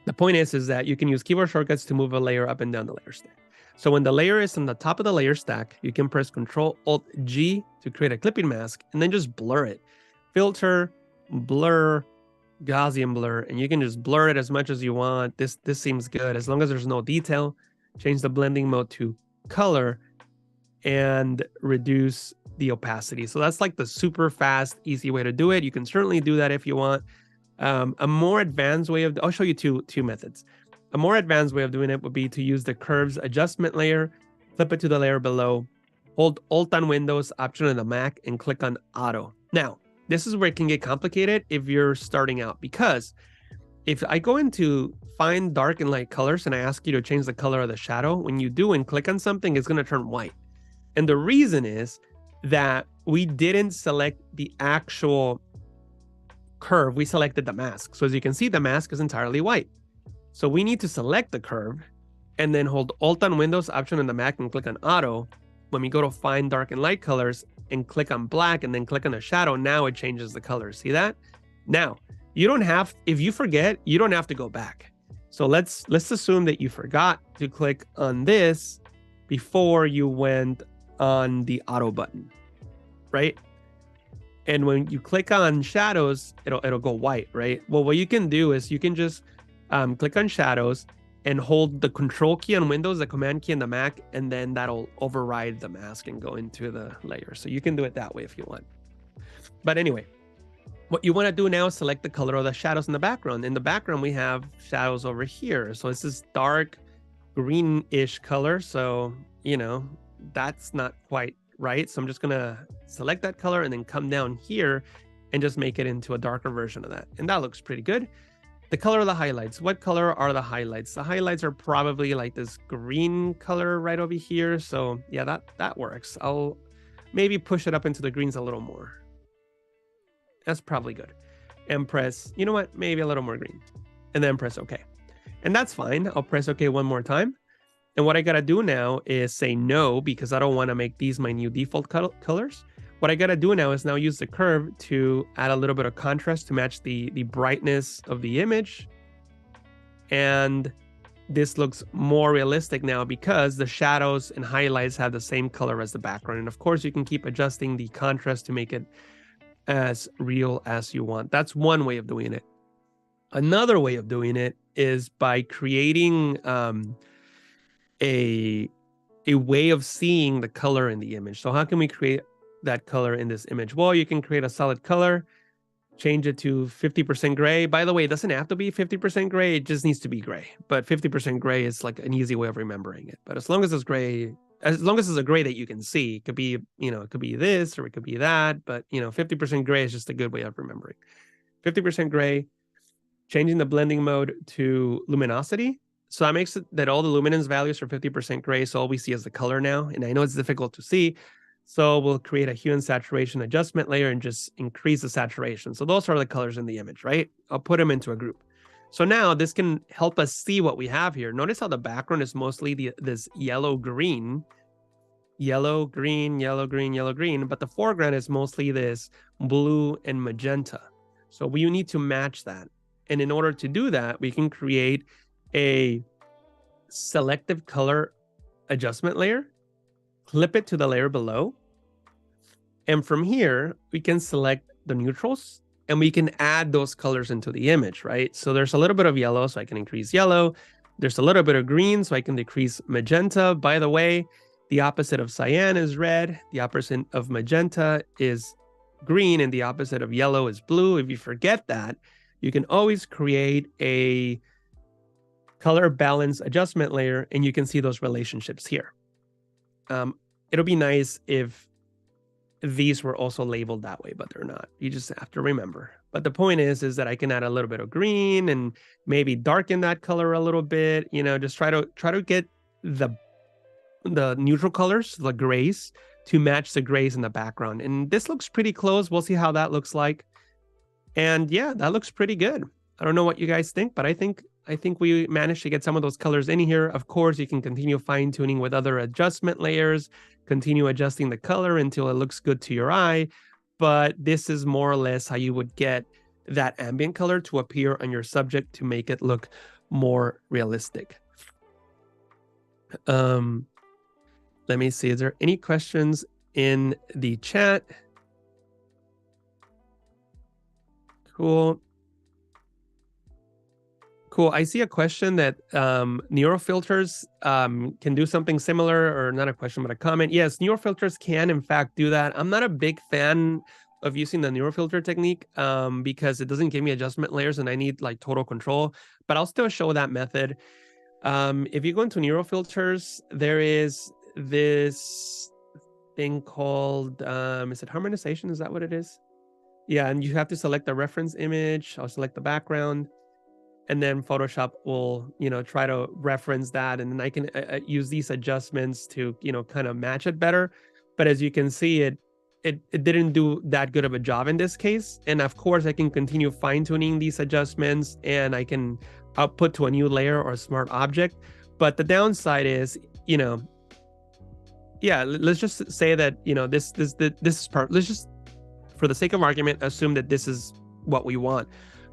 the point is that you can use keyboard shortcuts to move a layer up and down the layer stack. So when the layer is on the top of the layer stack, you can press Control Alt G to create a clipping mask and then just blur it. Filter, blur, Gaussian blur, and you can just blur it as much as you want. This seems good as long as there's no detail. Change the blending mode to color and reduce the opacity. So that's like the super fast, easy way to do it. You can certainly do that if you want. A more advanced way of, I'll show you two methods. A more advanced way of doing it would be to use the curves adjustment layer, flip it to the layer below, hold Alt on Windows, Option on the Mac, and click on Auto. Now, this is where it can get complicated if you're starting out, because if I go into Find Dark and Light Colors and I ask you to change the color of the shadow, when you do and click on something, it's going to turn white. And the reason is that we didn't select the actual curve, we selected the mask. So as you can see, the mask is entirely white. So we need to select the curve and then hold Alt on Windows, Option on the Mac, and click on Auto. When we go to Find Dark and Light Colors and click on black and then click on the shadow, now it changes the color. See that? Now, you don't have, if you forget, you don't have to go back. So let's assume that you forgot to click on this before you went on the auto button, right? And when you click on shadows, it'll go white, right? Well, what you can do is you can just click on shadows and hold the Control key on Windows, the Command key on the Mac, and then that'll override the mask and go into the layer. So you can do it that way if you want. But anyway, what you want to do now is select the color of the shadows in the background. In the background, we have shadows over here. So this is dark greenish color. So, that's not quite right. So I'm just gonna select that color and then come down here and just make it into a darker version of that. And that looks pretty good. The color of the highlights. What color are the highlights? The highlights are probably like this green color right over here. So yeah, that works. I'll maybe push it up into the greens a little more. That's probably good. And press, you know what? Maybe a little more green. And then press OK. And that's fine. I'll press OK one more time. And what I got to do now is say no, because I don't want to make these my new default colors. What I got to do now is now use the curve to add a little bit of contrast to match the brightness of the image. And this looks more realistic now because the shadows and highlights have the same color as the background. And of course, you can keep adjusting the contrast to make it as real as you want. That's one way of doing it. Another way of doing it is by creating a way of seeing the color in the image. So how can we create that color in this image? Well, you can create a solid color, change it to 50% gray. By the way, it doesn't have to be 50% gray. It just needs to be gray. But 50% gray is like an easy way of remembering it. But as long as it's gray, as long as it's a gray that you can see, it could be, it could be this or it could be that. But, 50% gray is just a good way of remembering. 50% gray, changing the blending mode to luminosity. So that makes it that all the luminance values are 50% gray. So all we see is the color now. And I know it's difficult to see. So we'll create a hue and saturation adjustment layer and just increase the saturation. So those are the colors in the image, right? I'll put them into a group. So now this can help us see what we have here. Notice how the background is mostly this yellow-green, yellow-green, yellow-green, yellow-green, but the foreground is mostly this blue and magenta. So we need to match that. And in order to do that, we can create a selective color adjustment layer, clip it to the layer below. And from here, we can select the neutrals and we can add those colors into the image, right? So there's a little bit of yellow, so I can increase yellow. There's a little bit of green, so I can decrease magenta. By the way, the opposite of cyan is red. The opposite of magenta is green, and the opposite of yellow is blue. If you forget that, you can always create a color balance adjustment layer, and you can see those relationships here. It'll be nice if these were also labeled that way, but they're not. You just have to remember. But the point is that I can add a little bit of green and maybe darken that color a little bit. Just try to get the neutral colors, the grays, to match the grays in the background. And this looks pretty close. We'll see how that looks like. And yeah, that looks pretty good. I don't know what you guys think, but I think we managed to get some of those colors in here. Of course, you can continue fine-tuning with other adjustment layers, continue adjusting the color until it looks good to your eye. But this is more or less how you would get that ambient color to appear on your subject to make it look more realistic. Let me see. Is there any questions in the chat? Cool. I see a question that neurofilters can do something similar, or not a question, but a comment. Yes, neurofilters can in fact do that. I'm not a big fan of using the neurofilter technique because it doesn't give me adjustment layers and I need like total control, but I'll still show that method. If you go into neurofilters, there is this thing called, is it harmonization? Is that what it is? Yeah, and you have to select the reference image. I'll select the background. And then Photoshop will, try to reference that. And then I can use these adjustments to, kind of match it better. But as you can see, it didn't do that good of a job in this case. And of course, I can continue fine-tuning these adjustments and I can output to a new layer or a smart object. But the downside is, yeah, let's just say that, this is part, let's just, for the sake of argument, assume that this is what we want.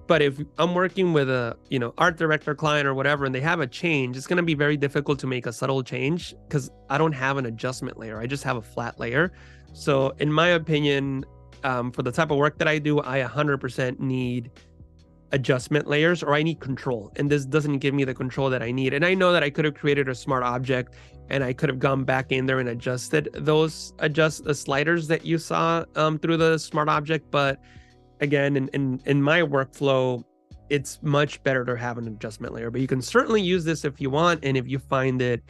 But if I'm working with a, art director client or whatever, and they have a change, it's going to be very difficult to make a subtle change because I don't have an adjustment layer. I just have a flat layer. So in my opinion, for the type of work that I do, I 100% need adjustment layers, or I need control. And this doesn't give me the control that I need. And I know that I could have created a smart object and I could have gone back in there and adjusted the sliders that you saw through the smart object. But again, in my workflow, it's much better to have an adjustment layer. But you can certainly use this if you want, and if you find it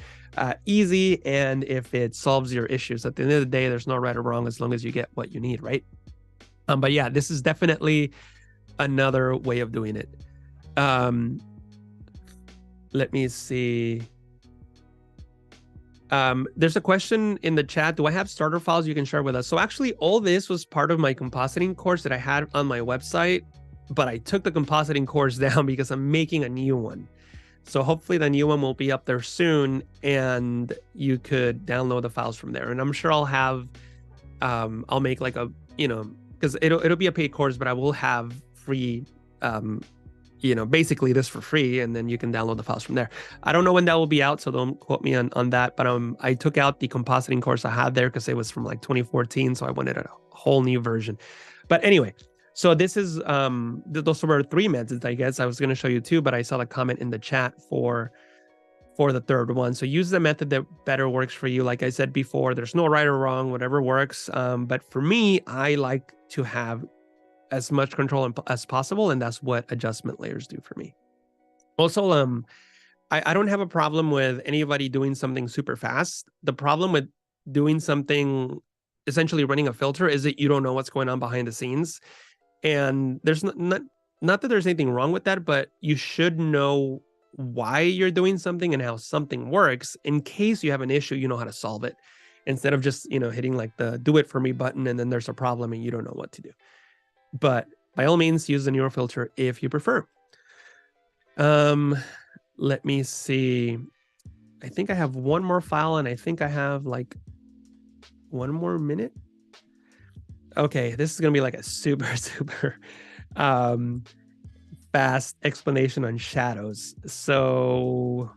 easy, and if it solves your issues. At the end of the day, there's no right or wrong as long as you get what you need, right? But yeah, this is definitely another way of doing it. Let me see. There's a question in the chat. Do I have starter files you can share with us? So actually, all this was part of my compositing course that I had on my website, but I took the compositing course down because I'm making a new one. So hopefully the new one will be up there soon, and you could download the files from there. And I'm sure I'll have, I'll make like a, because it'll be a paid course, but I will have free, basically this for free, and then you can download the files from there. I don't know when that will be out, so don't quote me on that, but I took out the compositing course I had there because it was from like 2014, so I wanted a whole new version. But anyway, so this is, those were 3 methods, I guess. I was going to show you 2, but I saw the comment in the chat for the third one. So use the method that better works for you. Like I said before, there's no right or wrong, whatever works. But for me, I like to have as much control as possible, and that's what adjustment layers do for me. Also, I don't have a problem with anybody doing something super fast. The problem with doing something, essentially running a filter, is that you don't know what's going on behind the scenes. And there's not that there's anything wrong with that, but you should know why you're doing something and how something works in case you have an issue, you know how to solve it, instead of just, hitting like the do it for me button and then there's a problem and you don't know what to do. But by all means, use the neural filter if you prefer. Let me see. I think I have one more file, and I think I have like 1 more minute. Okay, this is gonna be like a super fast explanation on shadows. So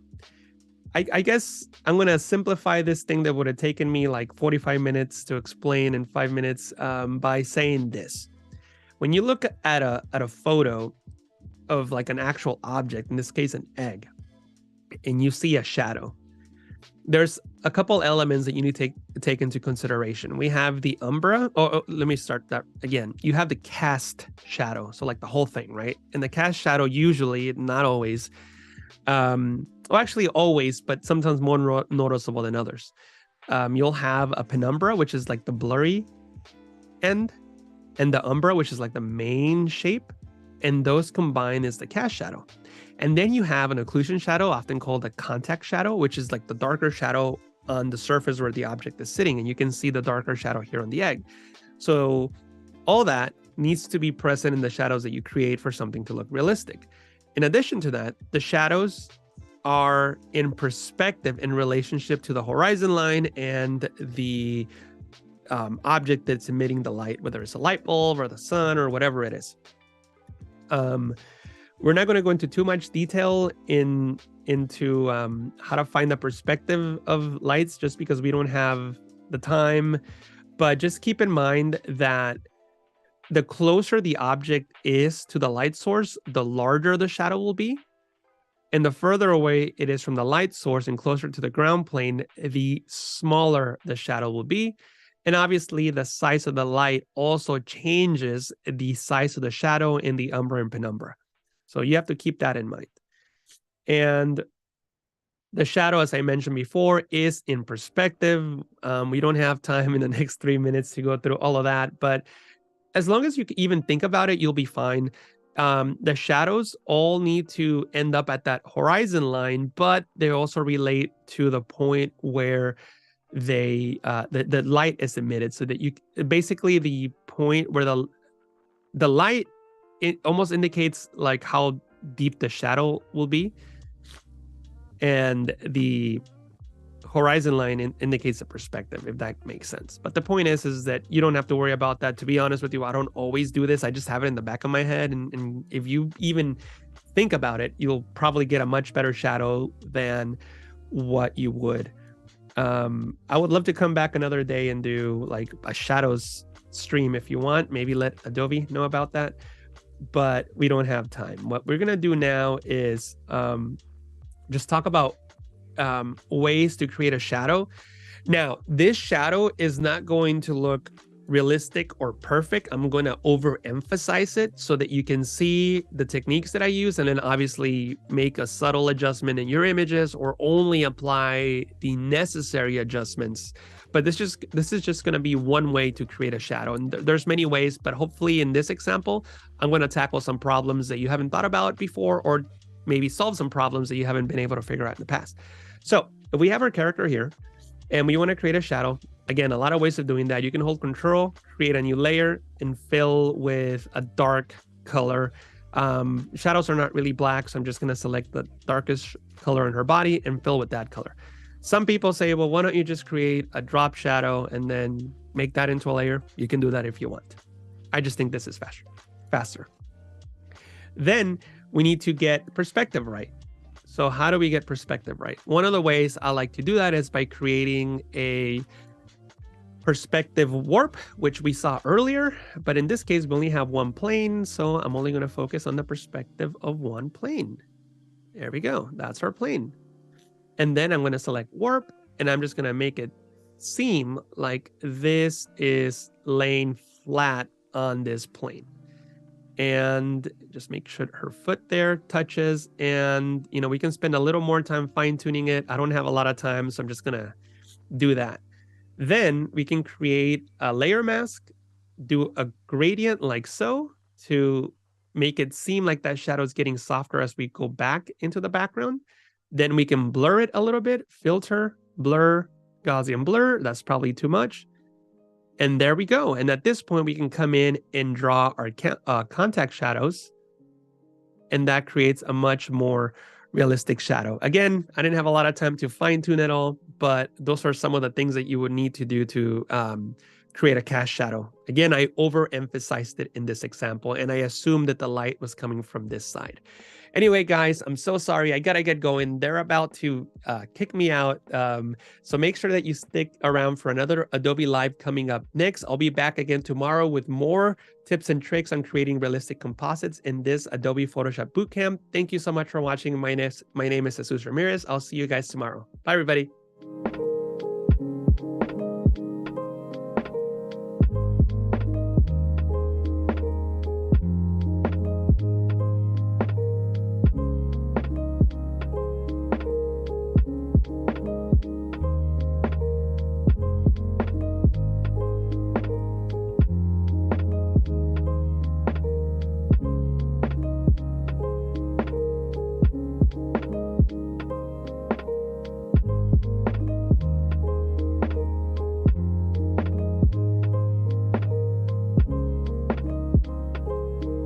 I guess I'm gonna simplify this thing that would have taken me like 45 minutes to explain in 5 minutes by saying this. When you look at a photo of like an actual object, in this case an egg, and you see a shadow, there's a couple elements that you need to take into consideration. We have the umbra. Oh, let me start that again. You have the cast shadow, so like the whole thing, right? And the cast shadow usually, not always, well, actually always, but sometimes more noticeable than others. You'll have a penumbra, which is like the blurry end, and the umbra, which is like the main shape, and those combine is the cast shadow. And then you have an occlusion shadow, often called a contact shadow, which is like the darker shadow on the surface where the object is sitting, and you can see the darker shadow here on the egg. So all that needs to be present in the shadows that you create for something to look realistic. In addition to that, the shadows are in perspective in relationship to the horizon line and the object that's emitting the light, whether it's a light bulb or the sun or whatever it is. We're not going to go into too much detail into how to find the perspective of lights, just because we don't have the time. But just keep in mind that the closer the object is to the light source, the larger the shadow will be. And the further away it is from the light source and closer to the ground plane, the smaller the shadow will be. And obviously, the size of the light also changes the size of the shadow in the umbra and penumbra. So you have to keep that in mind. And the shadow, as I mentioned before, is in perspective. We don't have time in the next 3 minutes to go through all of that, but as long as you can even think about it, you'll be fine. The shadows all need to end up at that horizon line, but they also relate to the point where the light is emitted, so that you basically, the point where the light, it almost indicates like how deep the shadow will be, and the horizon line indicates the perspective, if that makes sense. But the point is that you don't have to worry about that. To be honest with you, I don't always do this. I just have it in the back of my head, and if you even think about it, you'll probably get a much better shadow than what you would. I would love to come back another day and do like a shadows stream if you want. Maybe let Adobe know about that, but we don't have time. What we're gonna do now is just talk about ways to create a shadow. Now, this shadow is not going to look realistic or perfect. I'm going to overemphasize it so that you can see the techniques that I use, and then obviously make a subtle adjustment in your images or only apply the necessary adjustments. But this is just going to be one way to create a shadow. And there's many ways, but hopefully in this example, I'm going to tackle some problems that you haven't thought about before, or maybe solve some problems that you haven't been able to figure out in the past. So if we have our character here and we want to create a shadow, again, a lot of ways of doing that. You can hold Control, create a new layer, and fill with a dark color. Shadows are not really black, so I'm just going to select the darkest color in her body and fill with that color. Some people say, well, why don't you just create a drop shadow and then make that into a layer? You can do that if you want. I just think this is faster. Then we need to get perspective right. So how do we get perspective right? One of the ways I like to do that is by creating a perspective warp, which we saw earlier, but in this case, we only have one plane. So I'm only going to focus on the perspective of one plane. There we go. That's our plane. And then I'm going to select warp, and I'm just going to make it seem like this is laying flat on this plane. And just make sure her foot there touches. And, you know, we can spend a little more time fine tuning it. I don't have a lot of time, so I'm just going to do that. Then we can create a layer mask, do a gradient like so to make it seem like that shadow is getting softer as we go back into the background. Then we can blur it a little bit, filter, blur, Gaussian blur. That's probably too much. And there we go. And at this point, we can come in and draw our contact shadows. And that creates a much more realistic shadow. Again, I didn't have a lot of time to fine tune it all, but those are some of the things that you would need to do to create a cast shadow. Again, I overemphasized it in this example, and I assumed that the light was coming from this side. Anyway, guys, I'm so sorry. I gotta get going. They're about to kick me out. So make sure that you stick around for another Adobe Live coming up next. I'll be back again tomorrow with more tips and tricks on creating realistic composites in this Adobe Photoshop Bootcamp. Thank you so much for watching. My name is Jesus Ramirez. I'll see you guys tomorrow. Bye, everybody.